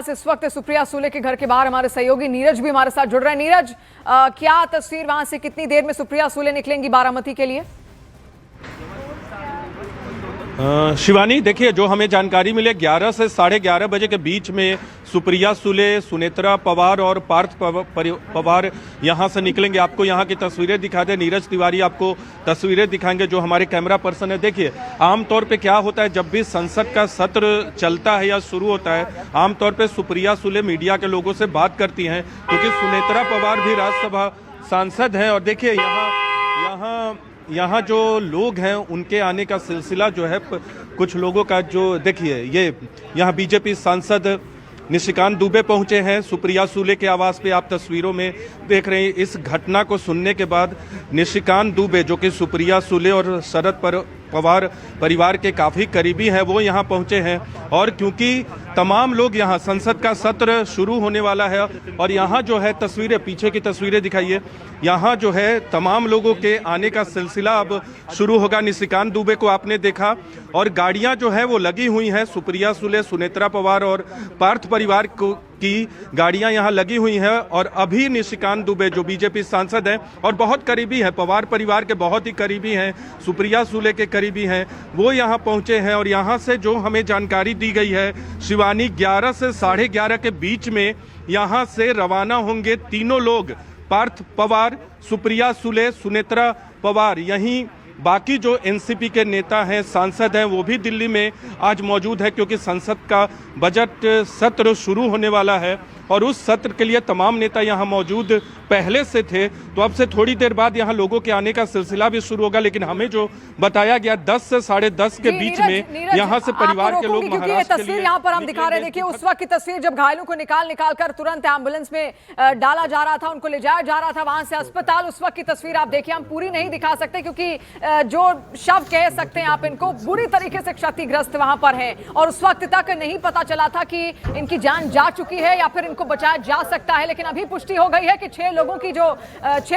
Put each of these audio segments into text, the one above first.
इस वक्त सुप्रिया सूले के घर के बाहर हमारे सहयोगी नीरज भी हमारे साथ जुड़ रहे हैं। नीरज, क्या तस्वीर वहां से, कितनी देर में सुप्रिया सूले निकलेंगी बारामती के लिए? शिवानी, देखिए, जो हमें जानकारी मिले 11 से 11:30 बजे के बीच में सुप्रिया सूले, सुनेत्रा पवार और पार्थ पवार यहां से निकलेंगे। आपको यहां की तस्वीरें दिखा दे, नीरज तिवारी आपको तस्वीरें दिखाएंगे जो हमारे कैमरा पर्सन है। देखिए, आमतौर पे क्या होता है, जब भी संसद का सत्र चलता है या शुरू होता है, आमतौर पे सुप्रिया सूले मीडिया के लोगों से बात करती हैं, क्योंकि सुनेत्रा पवार भी राज्यसभा सांसद हैं। और देखिए, यहाँ जो लोग हैं उनके आने का सिलसिला जो है, कुछ लोगों का जो, देखिए, ये यहाँ बीजेपी सांसद निशिकांत दुबे पहुंचे हैं सुप्रिया सूले के आवास पे। आप तस्वीरों में देख रहे हैं। इस घटना को सुनने के बाद निशिकांत दुबे, जो कि सुप्रिया सूले और शरद पवार परिवार के काफ़ी करीबी हैं, वो यहाँ पहुँचे हैं। और क्योंकि तमाम लोग यहाँ, संसद का सत्र शुरू होने वाला है और यहाँ जो है तस्वीरें, पीछे की तस्वीरें दिखाइए, यहाँ जो है तमाम लोगों के आने का सिलसिला अब शुरू होगा। निशिकांत दुबे को आपने देखा और गाड़ियाँ जो है वो लगी हुई हैं। सुप्रिया सूले, सुनेत्रा पवार और पार्थ परिवार की गाड़ियां यहां लगी हुई हैं। और अभी निशिकांत दुबे, जो बीजेपी सांसद हैं और बहुत करीबी हैं, पवार परिवार के बहुत ही करीबी हैं, सुप्रिया सूले के करीबी हैं, वो यहां पहुंचे हैं। और यहां से जो हमें जानकारी दी गई है शिवानी, 11 से 11:30 के बीच में यहां से रवाना होंगे तीनों लोग, पार्थ पवार, सुप्रिया सूले, सुनेत्रा पवार। यहीं बाकी जो एनसीपी के नेता हैं, सांसद हैं, वो भी दिल्ली में आज मौजूद है, क्योंकि संसद का बजट सत्र शुरू होने वाला है और उस सत्र के लिए तमाम नेता यहाँ मौजूद पहले से थे। तो अब से थोड़ी देर बाद यहाँ लोगों के आने का सिलसिला भी शुरू होगा। लेकिन हमें जो बताया गया 10 से 10:30 के बीच में यहाँ से परिवार के लोग महाराष्ट्र के लिए, यहाँ पर हम दिखा रहे हैं, देखिए उस वक्त की तस्वीर जब घायलों को निकाल कर तुरंत एम्बुलेंस में डाला जा रहा था, उनको ले जाया जा रहा था वहां से अस्पताल। उस वक्त की तस्वीर आप देखिए, हम पूरी नहीं दिखा सकते क्योंकि जो शव कह सकते हैं आप इनको, बुरी तरीके से क्षतिग्रस्त वहां पर है और उस वक्त तक नहीं पता चला था कि इनकी जान जा चुकी है या फिर इनको बचाया जा सकता है। लेकिन अभी पुष्टि हो गई है कि 6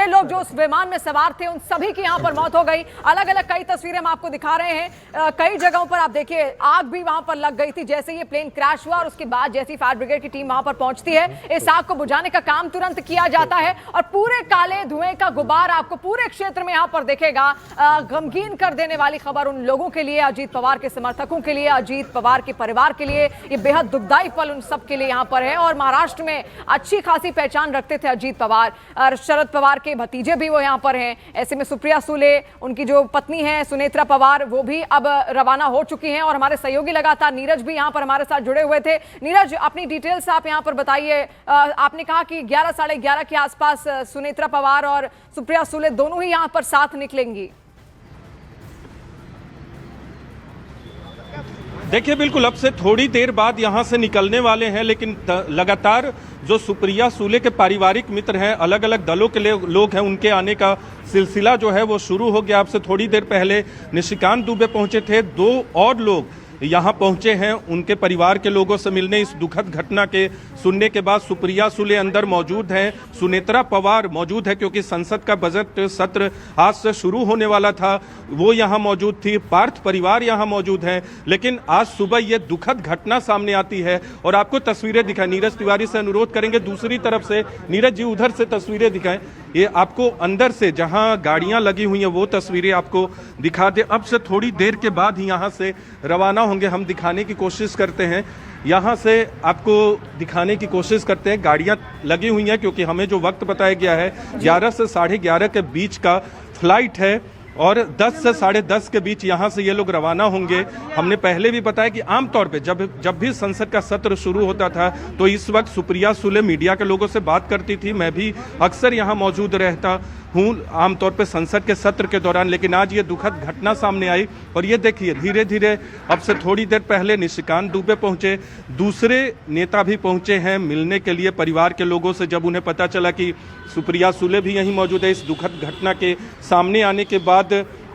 लोग जो उस विमान में सवार थे, उन सभी की यहां पर मौत हो गई। अलग अलग कई तस्वीरें हम आपको दिखा रहे हैं। कई जगहों पर आप देखिए आग भी वहां पर लग गई थी जैसे ये प्लेन क्रैश हुआ और उसके बाद जैसी फायर ब्रिगेड की टीम वहां पर पहुंचती है, इस आग को बुझाने का काम तुरंत किया जाता है और पूरे काले धुएं का गुबार आपको पूरे क्षेत्र में यहां पर दिखेगा। गमगीन कर देने वाली खबर उन लोगों के लिए, अजीत पवार के समर्थकों के लिए, अजीत पवार के परिवार के लिए, ये बेहद दुखदाई पल उन सब के लिए यहां पर है। और महाराष्ट्र में अच्छी खासी पहचान रखते थे अजीत पवार और शरद पवार के भतीजे भी वो यहां पर हैं। ऐसे में सुप्रिया सूले, उनकी जो पत्नी है सुनेत्रा पवार, वो भी अब रवाना हो चुकी हैं और हमारे सहयोगी लगातार नीरज भी यहां पर हमारे साथ जुड़े हुए थे। नीरज, अपनी डिटेल्स आप यहां पर बताइए। आपने कहा कि 11 साढ़े 11 के आसपास सुनेत्रा पवार और सुप्रिया सूले दोनों ही यहां पर साथ निकलेंगी। देखिए, बिल्कुल अब से थोड़ी देर बाद यहाँ से निकलने वाले हैं। लेकिन लगातार जो सुप्रिया सूले के पारिवारिक मित्र हैं, अलग अलग दलों के लोग हैं, उनके आने का सिलसिला जो है वो शुरू हो गया। अब से थोड़ी देर पहले निशिकांत दुबे पहुंचे थे, 2 और लोग यहाँ पहुंचे हैं उनके परिवार के लोगों से मिलने। इस दुखद घटना के सुनने के बाद सुप्रिया सूले अंदर मौजूद हैं, सुनेत्रा पवार मौजूद है, क्योंकि संसद का बजट सत्र आज से शुरू होने वाला था, वो यहाँ मौजूद थी, पार्थ परिवार यहाँ मौजूद हैं। लेकिन आज सुबह ये दुखद घटना सामने आती है और आपको तस्वीरें दिखाएं। नीरज तिवारी से अनुरोध करेंगे दूसरी तरफ से, नीरज जी उधर से तस्वीरें दिखाएं। ये आपको अंदर से जहां गाड़ियां लगी हुई हैं वो तस्वीरें आपको दिखा दे। अब से थोड़ी देर के बाद ही यहां से रवाना होंगे। हम दिखाने की कोशिश करते हैं, यहां से आपको दिखाने की कोशिश करते हैं। गाड़ियां लगी हुई हैं क्योंकि हमें जो वक्त बताया गया है 11 से 11:30 के बीच का फ्लाइट है और 10 से 10:30 के बीच यहाँ से ये लोग रवाना होंगे। हमने पहले भी बताया कि आमतौर पे जब भी संसद का सत्र शुरू होता था तो इस वक्त सुप्रिया सूले मीडिया के लोगों से बात करती थी। मैं भी अक्सर यहाँ मौजूद रहता हूँ आमतौर पे संसद के सत्र के दौरान। लेकिन आज ये दुखद घटना सामने आई और ये देखिए धीरे धीरे अब से थोड़ी देर पहले निशिकांत दुबे पहुँचे, दूसरे नेता भी पहुँचे हैं मिलने के लिए परिवार के लोगों से। जब उन्हें पता चला कि सुप्रिया सूले भी यहीं मौजूद है, इस दुखद घटना के सामने आने के बाद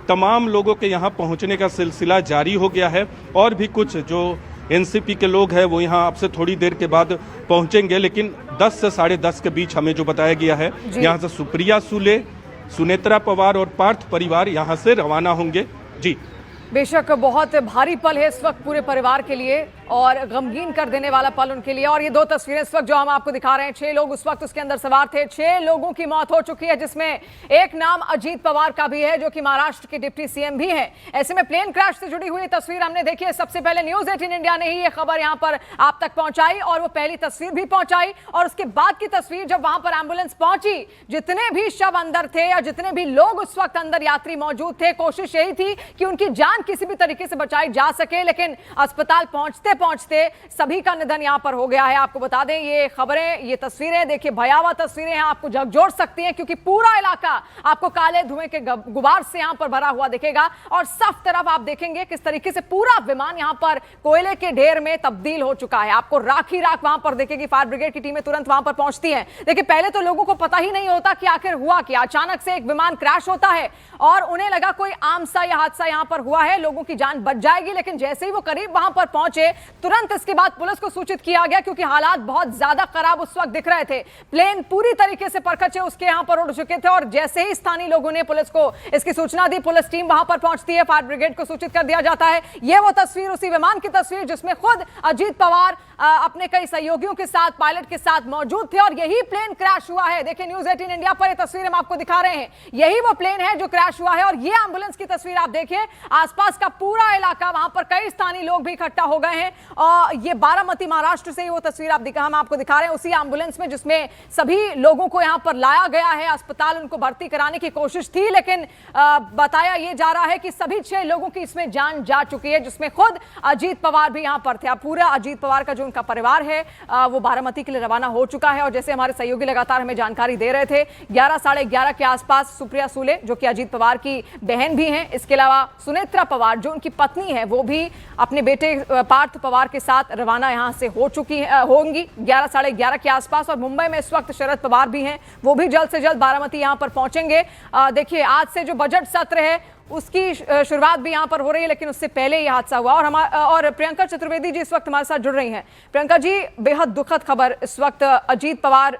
तमाम लोगों के यहाँ पहुँचने का सिलसिला जारी हो गया है। और भी कुछ जो एनसीपी के लोग हैं वो यहाँ आपसे थोड़ी देर के बाद पहुँचेंगे। लेकिन 10 से 10:30 के बीच हमें जो बताया गया है, यहाँ से सुप्रिया सूले, सुनेत्रा पवार और पार्थ परिवार यहाँ से रवाना होंगे। जी, बेशक बहुत भारी पल है इस वक्त पूरे परिवार के लिए। और गमगीन कर देने वाला पल उनके लिए। और ये दो तस्वीरें इस वक्त जो हम आपको दिखा रहे हैं, 6 लोग उस वक्त उसके अंदर सवार थे। 6 लोगों की मौत हो चुकी है, जिसमें एक नाम अजीत पवार का भी है, जो कि महाराष्ट्र के डिप्टी सीएम भी हैं। ऐसे में प्लेन क्रैश से जुड़ी हुई तस्वीर हमने देखी है। सबसे पहले न्यूज़ 18 इंडिया ने ही ये खबर यहां पर आप तक पहुंचाई और वो पहली तस्वीर भी पहुंचाई। और उसके बाद की तस्वीर जब वहां पर एम्बुलेंस पहुंची, जितने भी शव अंदर थे या जितने भी लोग उस वक्त अंदर यात्री मौजूद थे, कोशिश यही थी कि उनकी जान किसी भी तरीके से बचाई जा सके। लेकिन अस्पताल पहुंचते पहुंचते सभी का निधन यहां पर हो गया है। आपको बता दें, ये खबरें, ये तस्वीरें देखिए, भयावह तस्वीरें हैं, आपको झकझोर सकती हैं, क्योंकि पूरा इलाका आपको काले धुएं के गुबार से यहां पर भरा हुआ दिखेगा। और सब तरफ आप देखेंगे किस तरीके से पूरा विमान यहां पर कोयले के ढेर में तब्दील हो चुका है। आपको राख ही राख वहां पर देखेगी। फायर ब्रिगेड की टीमें तुरंत वहां पर पहुंचती हैं। देखिए, पहले तो लोगों को पता ही नहीं होता कि आखिर हुआ क्या। अचानक से एक विमान क्रैश होता है और उन्हें लगा कोई आम सा यह हादसा यहां पर हुआ है, लोगों की जान बच जाएगी। लेकिन जैसे ही वो करीब वहां पर पहुंचे, तुरंत इसके बाद पुलिस को सूचित किया गया, क्योंकि हालात बहुत ज्यादा खराब उस वक्त दिख रहे थे। प्लेन पूरी तरीके से परखचे उसके यहां पर उड़ चुके थे। और जैसे ही स्थानीय लोगों ने पुलिस को इसकी सूचना दी, पुलिस टीम वहां पर पहुंचती है, फायर ब्रिगेड को सूचित कर दिया जाता है। ये वो तस्वीर, उसी विमान की तस्वीर जिसमें खुद अजीत पवार अपने कई सहयोगियों के साथ, पायलट के साथ मौजूद थे। और यही प्लेन क्रैश हुआ है। देखिए, न्यूज़ 18 इंडिया पर ये तस्वीर हम आपको दिखा रहे हैं। यही वो प्लेन है जो क्रैश हुआ है। और ये एम्बुलेंस की तस्वीर आप देखिए, आसपास का पूरा इलाका, वहां पर कई स्थानीय लोग भी इकट्ठा हो गए हैं। और ये बारामती, महाराष्ट्र से ही वो तस्वीर हम आपको दिखा रहे हैं, उसी एम्बुलेंस में जिसमें सभी लोगों को यहां पर लाया गया है। अस्पताल उनको भर्ती कराने की कोशिश थी, लेकिन बताया ये जा रहा है कि सभी 6 लोगों की इसमें जान जा चुकी है, जिसमें खुद अजीत पवार भी यहां पर थे। अब पूरा अजीत पवार का जो उनका परिवार है वो बारामती के लिए रवाना हो चुका है। और जैसे हमारे सहयोगी लगातार हमें जानकारी दे रहे थे, 11 साढ़े 11 के आसपास सुप्रिया सूले, जो कि अजीत पवार की बहन भी हैं, इसके अलावा सुनेत्रा पवार जो उनकी पत्नी है, वो भी अपने बेटे पार्थ पवार के साथ रवाना यहां से होंगी 11 साढ़े 11 के आसपास। और मुंबई में इस वक्त शरद पवार भी हैं, वो भी जल्द से जल्द बारामती यहां पर पहुंचेंगे। देखिए, आज से जो बजट सत्र है उसकी शुरुआत भी यहां पर हो रही है, लेकिन उससे पहले यह हादसा हुआ। और प्रियंका चतुर्वेदी जी इस वक्त हमारे साथ जुड़ रही हैं। प्रियंका जी, बेहद दुखद खबर इस वक्त अजीत पवार,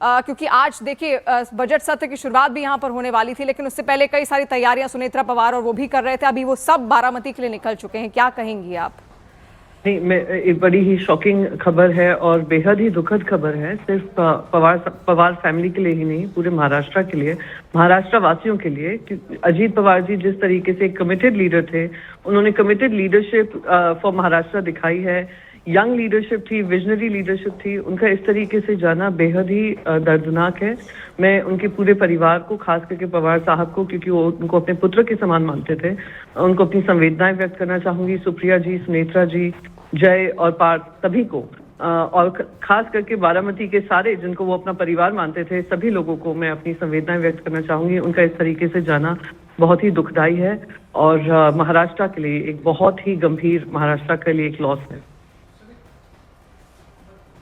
क्योंकि आज देखिए बजट सत्र की शुरुआत भी यहां पर होने वाली थी, लेकिन उससे पहले कई सारी तैयारियां सुनेत्रा पवार और वो भी कर रहे थे। अभी वो सब बारामती के लिए निकल चुके हैं, क्या कहेंगी आप? नहीं, मैं एक बड़ी ही शॉकिंग खबर है और बेहद ही दुखद खबर है, सिर्फ पवार फैमिली के लिए ही नहीं, पूरे महाराष्ट्र के लिए, महाराष्ट्र वासियों के लिए। अजीत पवार जी जिस तरीके से कमिटेड लीडर थे, उन्होंने कमिटेड लीडरशिप फॉर महाराष्ट्र दिखाई है, यंग लीडरशिप थी, विजनरी लीडरशिप थी। उनका इस तरीके से जाना बेहद ही दर्दनाक है। मैं उनके पूरे परिवार को, खास करके पवार साहब को, क्योंकि वो उनको अपने पुत्र के समान मानते थे, उनको अपनी संवेदनाएं व्यक्त करना चाहूंगी। सुप्रिया जी, सुनेत्रा जी, जय और पार्थ, सभी को, और खास करके बारामती के सारे जिनको वो अपना परिवार मानते थे, सभी लोगों को मैं अपनी संवेदनाएं व्यक्त करना चाहूंगी। उनका इस तरीके से जाना बहुत ही दुखदायी है और महाराष्ट्र के लिए एक बहुत ही गंभीर, महाराष्ट्र के लिए एक लॉस है।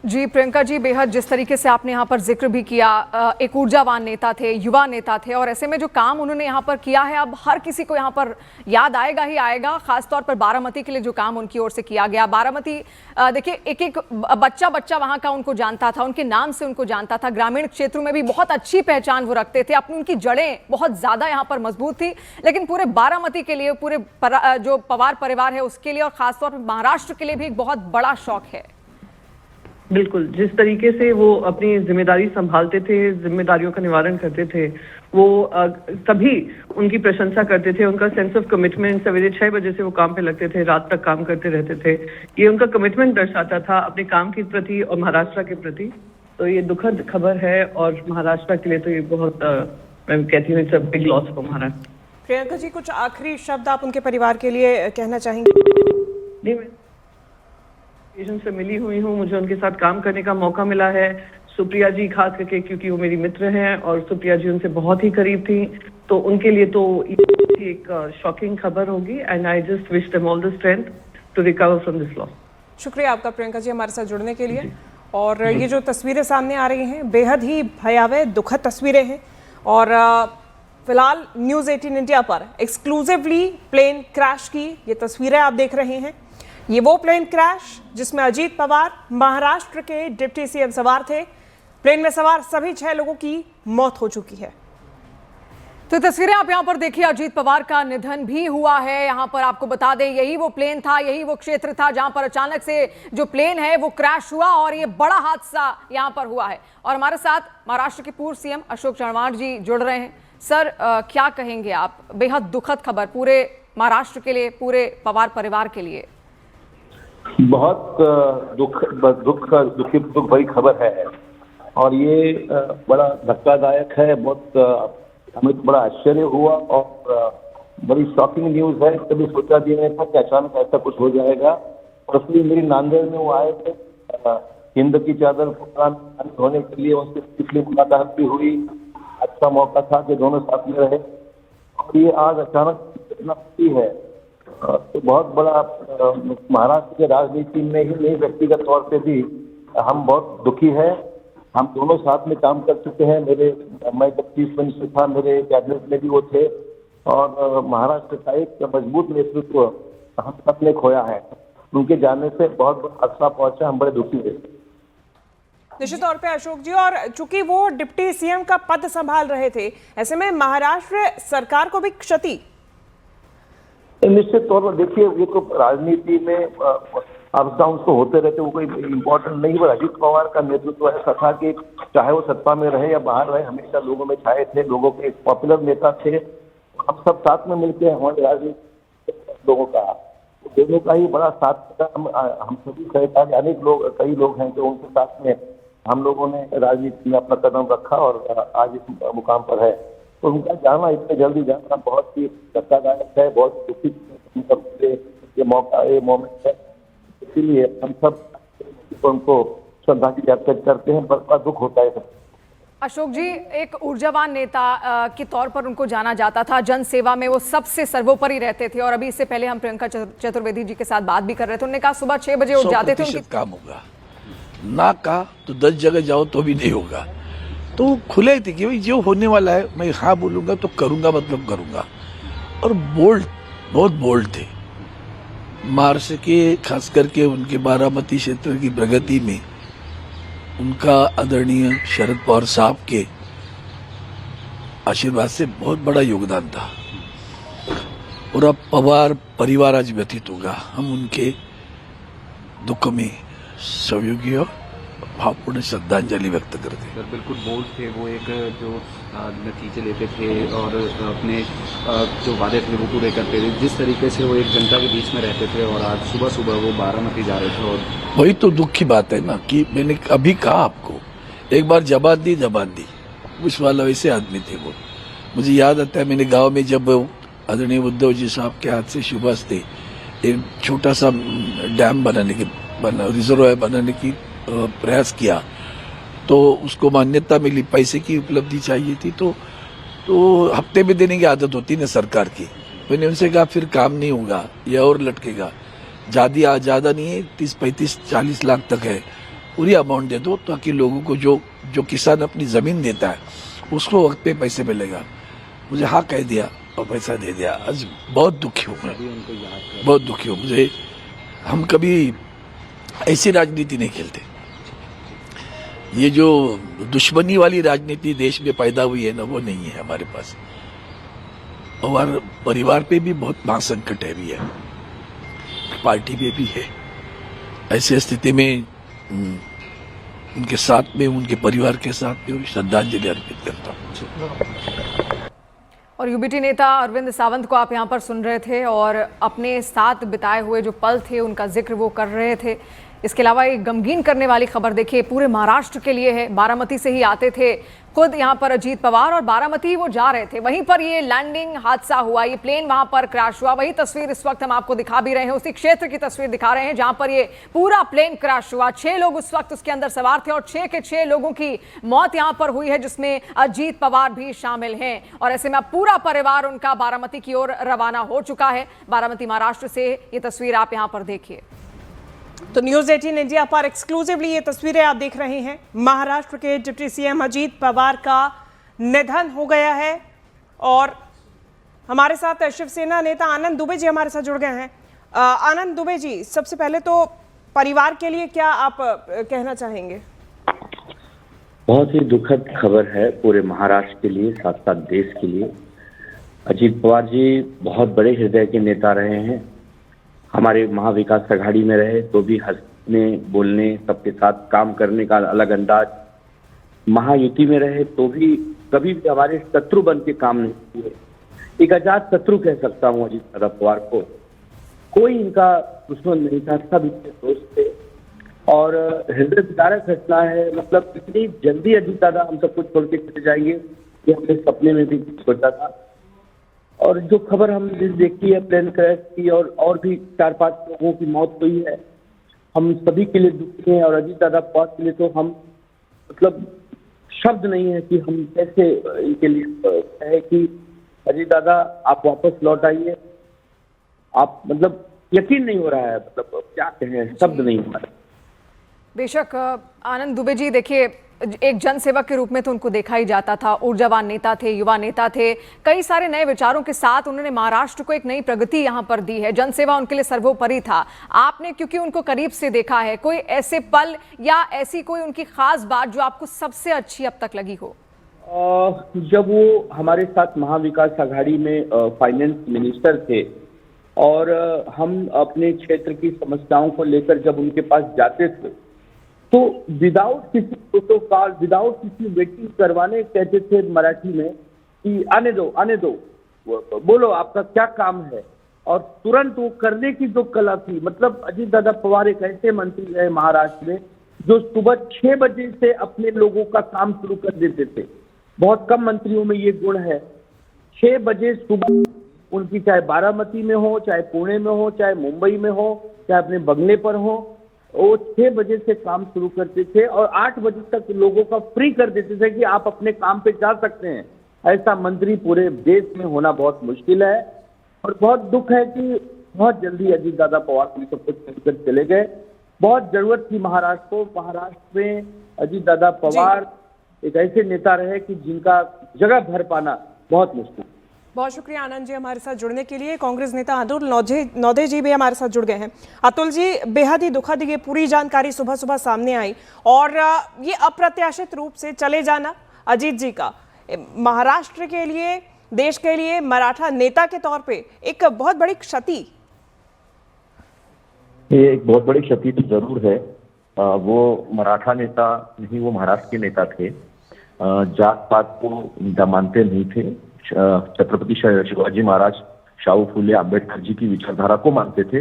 जी प्रियंका जी, बेहद जिस तरीके से आपने यहाँ पर जिक्र भी किया, एक ऊर्जावान नेता थे, युवा नेता थे, और ऐसे में जो काम उन्होंने यहाँ पर किया है, अब हर किसी को यहाँ पर याद आएगा ही आएगा। खासतौर पर बारामती के लिए जो काम उनकी ओर से किया गया। बारामती, देखिए, एक एक बच्चा वहाँ का उनको जानता था, उनके नाम से उनको जानता था। ग्रामीण क्षेत्रों में भी बहुत अच्छी पहचान वो रखते थे, अपनी उनकी जड़ें बहुत ज्यादा यहाँ पर मजबूत थी। लेकिन पूरे बारामती के लिए, पूरे जो पवार परिवार है उसके लिए, और खासतौर पर महाराष्ट्र के लिए भी एक बहुत बड़ा शौक है। बिल्कुल, जिस तरीके से वो अपनी जिम्मेदारी संभालते थे, जिम्मेदारियों का निवारण करते थे, वो सभी उनकी प्रशंसा करते थे। उनका सेंस ऑफ कमिटमेंट, सवेरे 6 बजे से वो काम पे लगते थे, रात तक काम करते रहते थे। ये उनका कमिटमेंट दर्शाता था अपने काम के प्रति और महाराष्ट्र के प्रति। तो ये दुखद खबर है और महाराष्ट्र के लिए तो ये बहुत, मैं कहती हूँ, it's a big loss for Maharashtra. Priyanka ji, कुछ आखिरी शब्द आप उनके परिवार के लिए कहना चाहेंगे? नहीं, मैं से मिली हुई हूँ, मुझे उनके साथ काम करने का मौका मिला है। सुप्रिया जी खास करके, क्योंकि वो मेरी मित्र हैं और सुप्रिया जी उनसे बहुत ही करीब थी, तो उनके लिए तो एक शॉकिंग खबर होगी। And I just wish them all the strength to recover from this loss. शुक्रिया आपका प्रियंका जी हमारे साथ जुड़ने के लिए। और ये जो तस्वीरें सामने आ रही हैं, बेहद ही भयावह दुखद तस्वीरें हैं। और फिलहाल न्यूज़ 18 इंडिया पर एक्सक्लूसिवली प्लेन क्रैश की ये तस्वीरें आप देख रहे हैं। ये वो प्लेन क्रैश जिसमें अजीत पवार, महाराष्ट्र के डिप्टी सीएम सवार थे। प्लेन में सवार सभी 6 लोगों की मौत हो चुकी है। तो तस्वीरें आप यहाँ पर देखिए, अजीत पवार का निधन भी हुआ है। यहाँ पर आपको बता दें, यही वो प्लेन था, यही वो क्षेत्र था जहाँ पर अचानक से जो प्लेन है वो क्रैश हुआ और ये बड़ा हादसा यहाँ पर हुआ है। और हमारे साथ महाराष्ट्र के पूर्व सीएम अशोक चव्हाण जी जुड़ रहे हैं। सर, क्या कहेंगे आप? बेहद दुखद खबर पूरे महाराष्ट्र के लिए, पूरे पवार परिवार के लिए। बहुत दुख भरी खबर है और ये बड़ा धक्कादायक है। बहुत हमें तो बड़ा आश्चर्य हुआ और बड़ी शॉकिंग न्यूज है। कभी सोचा भी नहीं था कि अचानक ऐसा कुछ हो जाएगा। और इसलिए मेरी नांदेड़ में वो आए थे, हिंद की चादर धोने के लिए उनसे पिछली मुलाकात भी हुई। अच्छा मौका था कि दोनों साथ में रहे और ये आज अचानक इतना खुशी है। तो बहुत बड़ा महाराष्ट्र के राजनीति में ही नहीं, व्यक्तिगत तौर पे भी हम बहुत दुखी है। हम दोनों साथ में काम कर चुके हैं। मैं जब चीफ मिनिस्टर था, मेरे कैबिनेट में भी वो थे और महाराष्ट्र का एक मजबूत नेतृत्व हम सब ने खोया है। उनके जाने से बहुत बड़ा हादसा पहुंचा, हम बड़े दुखी हैं। निश्चित तौर पे अशोक जी, और चूंकि वो डिप्टी सीएम का पद संभाल रहे थे, ऐसे में महाराष्ट्र सरकार को भी क्षति। निश्चित तौर पर देखिए, ये तो राजनीति में अप डाउन तो होते रहते, वो कोई इम्पोर्टेंट नहीं। वो अजीत पवार का नेतृत्व ऐसा था कि चाहे वो सत्ता में रहे या बाहर रहे, हमेशा लोगों में छाए थे, लोगों के एक पॉपुलर नेता थे। हम सब साथ में मिलकर हमारे राजनीति लोगों का, दोनों का ही बड़ा साथ। हम सभी सहकारी अनेक लोग, कई लोग हैं जो उनके साथ में हम लोगों ने राजनीति में अपना कदम रखा और आज इस मुकाम पर है। तो उनका जाना, इतने जल्दी जाना बहुत ही धक्कादायक है, बहुत दुखी ये मौका, ये मोमेंट है। इसीलिए हम सब उनको श्रद्धांजलि अर्पित करते हैं। बड़ा दुख होता है। अशोक जी, एक ऊर्जावान नेता के तौर पर उनको जाना जाता था। जन सेवा में वो सबसे सर्वोपरि रहते थे। और अभी इससे पहले हम प्रियंका चतुर्वेदी जी के साथ बात भी कर रहे थे। उन्होंने कहा सुबह 6 बजे उठ जाते थे। उनकी काम होगा ना कहा तो 10 जगह जाओ तो भी नहीं होगा। तो खुले थे कि भाई जो होने वाला है मैं हाँ बोलूंगा तो करूंगा, मतलब करूंगा। और बोल्ड, बहुत बोल्ड थे। महाराष्ट्र के खास करके उनके बारामती क्षेत्र की प्रगति में उनका आदरणीय शरद पवार साहब के आशीर्वाद से बहुत बड़ा योगदान था। और अब पवार परिवार आज व्यतीत होगा। हम उनके दुख में सहयोगी और भावपूर्ण श्रद्धांजलि व्यक्त करते हैं। सर, बिल्कुल बोल्ड थे वो, एक जो नतीजे लेते थे और अपने जो वादे थे वो पूरे करते थे। जिस तरीके से वो एक जनता के बीच में रहते थे और आज सुबह सुबह वो बारामती जा रहे थे। और वही तो दुख की बात है ना कि मैंने अभी कहा आपको, एक बार जबान दी उस वाला वैसे आदमी थे वो। मुझे याद आता है, मैंने गांव में जब आदरणीय उद्धव जी साहब के हाथ से शुभ से एक छोटा सा डैम रिजर्वायर बनाने की प्रयास किया तो उसको मान्यता मिली, पैसे की उपलब्धि चाहिए थी। तो हफ्ते में देने की आदत होती ना सरकार की। मैंने उनसे कहा फिर काम नहीं होगा, ये और लटकेगा। ज्यादा नहीं है, 30-35-40 लाख तक है, पूरी अमाउंट दे दो ताकि लोगों को जो किसान अपनी जमीन देता है उसको वक्त पे पैसे मिलेगा। मुझे हाँ कह दिया और पैसा दे दिया। आज बहुत दुखी हूँ मैं, बहुत दुखी हूँ। मुझे, हम कभी ऐसी राजनीति नहीं खेलते। ये जो दुश्मनी वाली राजनीति देश में पैदा हुई है ना, वो नहीं है हमारे पास। और परिवार पे भी बहुत महासंकट है भी है, पार्टी पे भी है। ऐसी स्थिति में उनके साथ में, उनके परिवार के साथ में श्रद्धांजलि अर्पित करता हूँ। और यूबीटी नेता अरविंद सावंत को आप यहाँ पर सुन रहे थे और अपने साथ बिताए हुए जो पल थे उनका जिक्र वो कर रहे थे। इसके अलावा एक गमगीन करने वाली खबर देखिए, पूरे महाराष्ट्र के लिए है। बारामती से ही आते थे खुद यहाँ पर अजीत पवार और बारामती वो जा रहे थे। वहीं पर ये लैंडिंग हादसा हुआ, ये प्लेन वहां पर क्रैश हुआ। वही तस्वीर इस वक्त हम आपको दिखा भी रहे हैं, उसी क्षेत्र की तस्वीर दिखा रहे हैं जहां पर ये पूरा प्लेन क्रैश हुआ। 6 लोग उस वक्त उसके अंदर सवार थे और 6 के 6 लोगों की मौत यहाँ पर हुई है, जिसमें अजीत पवार भी शामिल हैं। और ऐसे में पूरा परिवार उनका बारामती की ओर रवाना हो चुका है। बारामती महाराष्ट्र से ये तस्वीर आप यहाँ पर देखिए। तो न्यूज 18 इंडिया पर एक्सक्लूसिवली ये तस्वीरें आप देख रहे हैं। महाराष्ट्र के डिप्टी सीएम अजीत पवार का निधन हो गया है और हमारे साथ शिवसेना नेता आनंद दुबे जी हमारे साथ जुड़ गए हैं। आनंद दुबे जी, सबसे पहले तो परिवार के लिए क्या आप कहना चाहेंगे? बहुत ही दुखद खबर है पूरे महाराष्ट्र के लिए, साथ साथ देश के लिए। अजीत पवार जी बहुत बड़े हृदय के नेता रहे हैं। हमारे महाविकास आघाड़ी में रहे तो भी हंसने बोलने सबके साथ काम करने का अलग अंदाज, महायुति में रहे तो भी कभी भी हमारे शत्रु बन के काम नहीं किए। एक आजाद शत्रु कह सकता हूँ अजीत दादा पवार को। कोई इनका दुश्मन नहीं था, सब इनके दोस्त थे और हृदय विदारक घटना है। मतलब इतनी जल्दी अजीत दादा हम सब कुछ छोड़ के चले जाएंगे कि हमने सपने में भी सोचा था। और जो खबर हम देखी है प्लेन क्रैश की और भी 4-5 लोगों की मौत हुई है, हम सभी के लिए दुखी हैं। और अजीत दादा पवार के लिए तो हम मतलब शब्द नहीं है कि हम कैसे इनके लिए कहें कि अजीत दादा आप वापस लौट आइए। आप मतलब यकीन नहीं हो रहा है, मतलब क्या कहें, शब्द नहीं हो रहा है। बेशक आनंद दुबे जी, देखिए एक जनसेवक के रूप में तो उनको देखा ही जाता था, ऊर्जावान नेता थे, युवा नेता थे, कई सारे नए विचारों के साथ उन्होंने महाराष्ट्र को एक नई प्रगति यहाँ पर दी है। जनसेवा उनके लिए सर्वोपरि था। आपने क्योंकि उनको करीब से देखा है, कोई ऐसे पल या ऐसी कोई उनकी खास बात जो आपको सबसे अच्छी अब तक लगी हो? जब वो हमारे साथ महाविकास आघाड़ी में फाइनेंस मिनिस्टर थे और हम अपने क्षेत्र की समस्याओं को लेकर जब उनके पास जाते थे तो विदाउट किसी प्रोटोकॉल, विदाउट किसी वेटिंग करवाने कहते थे मराठी में कि आने दो, बोलो आपका क्या काम है। और तुरंत वो करने की जो कला थी, मतलब अजीत दादा पवार एक ऐसे मंत्री रहे महाराष्ट्र में जो सुबह 6 बजे से अपने लोगों का काम शुरू कर देते थे। बहुत कम मंत्रियों में ये गुण है। 6 बजे सुबह उनकी, चाहे बारामती में हो, चाहे पुणे में हो, चाहे मुंबई में हो, चाहे अपने बंगले पर हो, वो 6 बजे से काम शुरू करते थे और 8 बजे तक लोगों का फ्री कर देते थे कि आप अपने काम पे जा सकते हैं। ऐसा मंत्री पूरे देश में होना बहुत मुश्किल है और बहुत दुख है कि बहुत जल्दी अजीत दादा पवार भी सब कुछ छोड़कर चले गए। बहुत जरूरत थी महाराष्ट्र को। महाराष्ट्र में अजीत दादा पवार एक ऐसे नेता रहे कि जिनका जगह भर पाना बहुत मुश्किल। बहुत शुक्रिया आनंद जी हमारे साथ जुड़ने के लिए। कांग्रेस नेता अतुल नौधे जी भी हमारे साथ जुड़ गए हैं। अतुल जी, बेहद ही दुखद ये पूरी जानकारी सुबह सुबह सामने आई और ये अप्रत्याशित रूप से चले जाना अजीत जी का महाराष्ट्र के लिए, देश के लिए, मराठा नेता के तौर पे एक बहुत बड़ी क्षति। ये एक बहुत बड़ी क्षति तो जरूर है। वो मराठा नेता नहीं, वो महाराष्ट्र के नेता थे। जात पात को मानते नहीं थे। छत्रपति शिवाजी महाराज, शाहू फुले, अम्बेडकर जी की विचारधारा को मानते थे।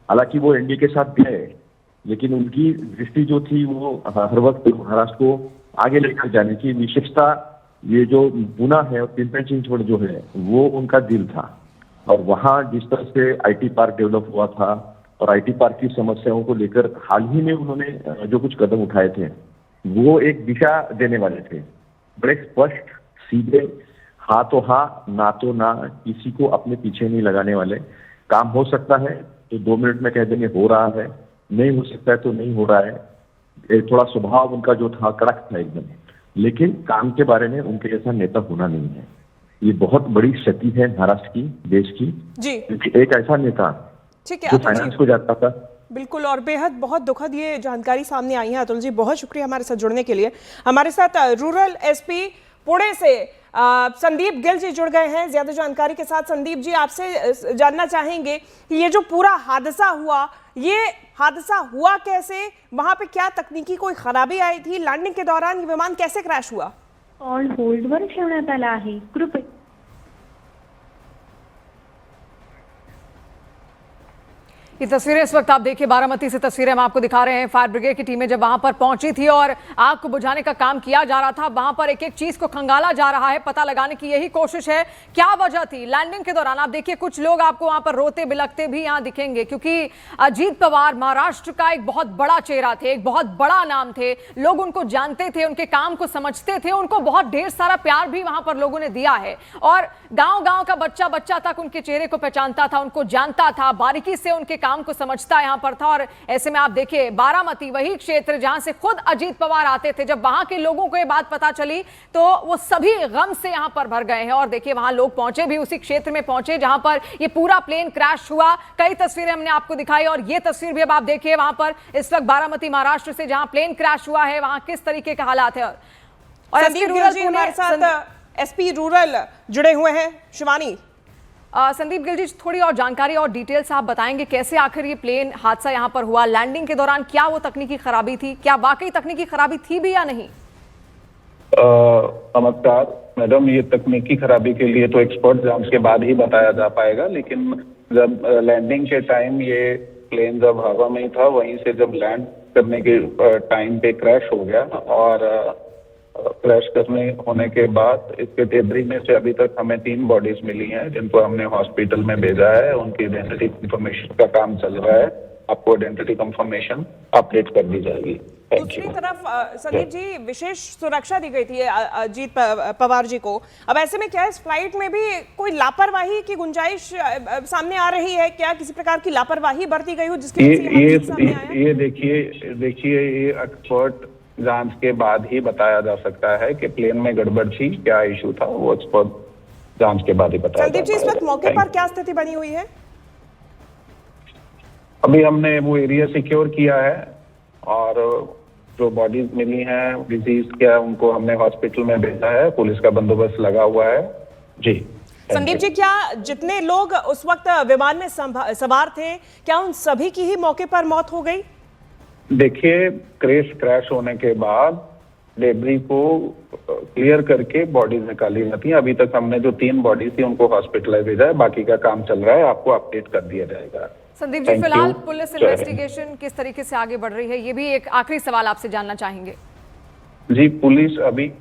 हालांकि वो एनडीए के साथ गए, लेकिन उनकी दृष्टि जो थी वो हर वक्त महाराष्ट्र को आगे लेकर जाने की, विशेषता ये जो पूना है और पिंपरी-चिंचवड जो है वो उनका दिल था। और वहाँ जिस तरह से आईटी पार्क डेवलप हुआ था और आईटी पार्क की समस्याओं को लेकर हाल ही में उन्होंने जो कुछ कदम उठाए थे वो एक दिशा देने वाले थे। बड़े स्पष्ट, सीधे, हाँ तो हाँ, ना तो ना, किसी को अपने पीछे नहीं लगाने वाले। काम हो सकता है तो 2 मिनट में कह देंगे हो रहा है, नहीं हो सकता है तो नहीं हो रहा है। थोड़ा स्वभाव उनका जो था कड़क था एकदम, लेकिन काम के बारे में उनके जैसा नेता होना नहीं है। ये बहुत बड़ी क्षति है महाराष्ट्र की, देश की जी। एक ऐसा नेता ठीक है, जो फाइनेंस को जाता था। बिल्कुल, और बेहद बहुत दुखद ये जानकारी सामने आई है। अतुल जी बहुत शुक्रिया हमारे साथ जुड़ने के लिए। हमारे साथ रूरल एसपी पुणे से संदीप गिल जी जुड़ गए हैं ज्यादा जानकारी के साथ। संदीप जी, आपसे जानना चाहेंगे कि ये जो पूरा हादसा हुआ, ये हादसा हुआ कैसे, वहां पे क्या तकनीकी कोई खराबी आई थी, लैंडिंग के दौरान ये विमान कैसे क्रैश हुआ? कॉल होल्डवर ठेवण्यात आला आहे, कृपया। ये तस्वीरें इस वक्त आप देखिए, बारामती से तस्वीरें हम आपको दिखा रहे हैं। फायर ब्रिगेड की टीमें जब वहां पर पहुंची थी और आग को बुझाने का काम किया जा रहा था, वहां पर एक एक चीज को खंगाला जा रहा है। पता लगाने की यही कोशिश है क्या वजह थी लैंडिंग के दौरान। आप देखिए कुछ लोग आपको वहां पर रोते बिलखते भी यहां दिखेंगे, क्योंकि अजीत पवार महाराष्ट्र का एक बहुत बड़ा चेहरा थे, एक बहुत बड़ा नाम थे। लोग उनको जानते थे, उनके काम को समझते थे, उनको बहुत ढेर सारा प्यार भी वहां पर लोगों ने दिया है। और गांव गांव का बच्चा बच्चा तक उनके चेहरे को पहचानता था, उनको जानता था, बारीकी से उनके काम को समझता यहां पर था। और ऐसे में आप देखिए बारामती, वही क्षेत्र जहां से खुद अजीत पवार आते थे, जब वहां के लोगों को यह बात पता चली तो वो सभी गम से यहां पर भर गए हैं। और देखिए वहां लोग पहुंचे भी, उसी क्षेत्र में पहुंचे जहां पर ये पूरा प्लेन क्रैश हुआ। कई तस्वीरें हमने आपको दिखाई और ये तस्वीर भी अब आप देखिए वहां पर इस वक्त बारामती महाराष्ट्र से जहां प्लेन क्रैश हुआ है वहां किस तरीके के हालात है। और संदीप गिल जी हमारे साथ एसपी रूरल जुड़े हुए हैं। शिवानी। संदीप गिल जी, थोड़ी और जानकारी और डिटेल्स आप बताएंगे, कैसे आखिर ये प्लेन हादसा यहाँ पर हुआ? लैंडिंग के दौरान क्या वो तकनीकी खराबी थी? क्या वाकई तकनीकी खराबी थी भी या नहीं? नमस्कार मैडम, ये तकनीकी खराबी के लिए तो एक्सपर्ट जांच के बाद ही बताया जा पाएगा, लेकिन जब लैंडिंग के टाइम ये प्लेन जब हवा में ही था, वहीं से जब लैंड करने के टाइम पे क्रैश हो गया और क्रैश होने के बाद इसके डेब्री में से अभी तक हमें 3 बॉडीज मिली हैं, जिनको हमने हॉस्पिटल में भेजा है। उनकी आइडेंटिटी कंफर्मेशन का काम चल रहा है। आपको आइडेंटिटी कंफर्मेशन अपडेट कर दी जाएगी। दूसरी तरफ संदीप जी, विशेष सुरक्षा दी गई थी अजीत पवार जी को। अब ऐसे में क्या इस फ्लाइट में भी कोई लापरवाही की गुंजाइश सामने आ रही है? क्या किसी प्रकार की लापरवाही बरती गई हो जिसकी ये देखिए ये एक्सपर्ट जांच के बाद ही बताया जा सकता है कि प्लेन में गड़बड़ थी, क्या इशू था, वो एक्सपर्ट जांच के बाद ही बताया। संदीप जी, इस वक्त मौके पर क्या स्थिति बनी हुई है? अभी हमने वो एरिया सिक्योर किया है और जो बॉडीज मिली हैं डिजीज क्या, उनको हमने हॉस्पिटल में भेजा है। पुलिस का बंदोबस्त लगा हुआ है जी। संदीप जी, क्या जितने लोग उस वक्त विमान में सवार थे, क्या उन सभी की ही मौके पर मौत हो गई? देखिए, क्रैश होने के बाद डेब्री को क्लियर करके बॉडीज निकाली जाती हैं। अभी तक हमने जो 3 बॉडीज थी उनको हॉस्पिटल भेजा है, बाकी का काम चल रहा है, आपको अपडेट कर दिया जाएगा। संदीप जी, फिलहाल पुलिस इन्वेस्टिगेशन किस तरीके से आगे बढ़ रही है, ये भी एक आखिरी सवाल आपसे जानना चाहेंगे। जी, पुलिस अभी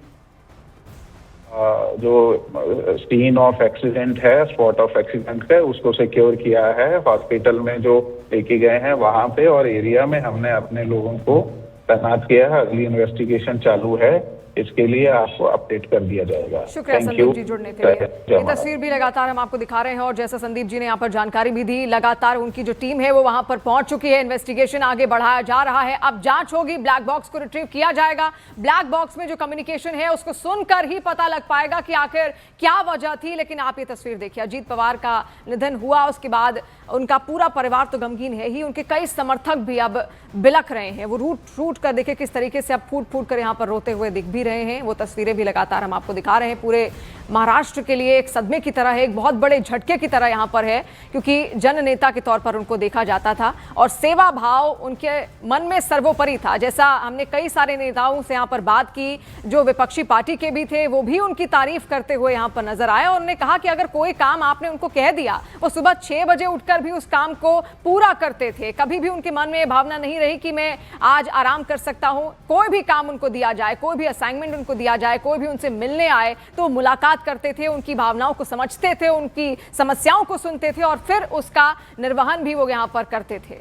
जो सीन ऑफ एक्सीडेंट है, स्पॉट ऑफ एक्सीडेंट है, उसको सिक्योर किया है। हॉस्पिटल में जो लेके गए हैं वहां पे और एरिया में हमने अपने लोगों को तैनात किया है। अगली इन्वेस्टिगेशन चालू है, इसके लिए आपको अपडेट कर दिया जाएगा। शुक्रिया संदीप जी जुड़ने के लिए। ये तस्वीर भी लगातार हम आपको दिखा रहे हैं और जैसा संदीप जी ने यहाँ पर जानकारी भी दी, लगातार उनकी जो टीम है वो वहां पर पहुंच चुकी है। इन्वेस्टिगेशन आगे बढ़ाया जा रहा है। अब जांच होगी, ब्लैक बॉक्स को रिट्रीव किया जाएगा। ब्लैक बॉक्स में जो कम्युनिकेशन है उसको सुनकर ही पता लग पाएगा कि आखिर क्या वजह थी। लेकिन आप ये तस्वीर देखिए, अजीत पवार का निधन हुआ, उसके बाद उनका पूरा परिवार तो गमगीन है ही, उनके कई समर्थक भी अब बिलख रहे हैं। वो रूट कर देखिए किस तरीके से अब फूट कर यहाँ पर रोते हुए दिख भी रहे हैं। वो तस्वीरें भी लगातार हम आपको दिखा रहे हैं। पूरे महाराष्ट्र के लिए एक सदमे की तरह है, एक बहुत बड़े झटके की तरह यहाँ पर है, क्योंकि जन नेता के तौर पर उनको देखा जाता था और सेवा भाव उनके मन में सर्वोपरि था। जैसा हमने कई सारे नेताओं से यहाँ पर बात की, जो विपक्षी पार्टी के भी थे, वो भी उनकी तारीफ करते हुए यहाँ पर नजर आए और उन्होंने कहा कि अगर कोई काम आपने उनको कह दिया, वो सुबह 6 बजे उठकर भी उस काम को पूरा करते थे। कभी भी उनके मन में ये भावना नहीं रही कि मैं आज आराम कर सकता हूँ। कोई भी काम उनको दिया जाए, कोई भी असाइनमेंट उनको दिया जाए, कोई भी उनसे मिलने आए तो मुलाकात करते थे, उनकी भावनाओं को समझते थे, उनकी समस्याओं को सुनते थे और फिर उसका निर्वहन भी वो यहाँ पर करते थे।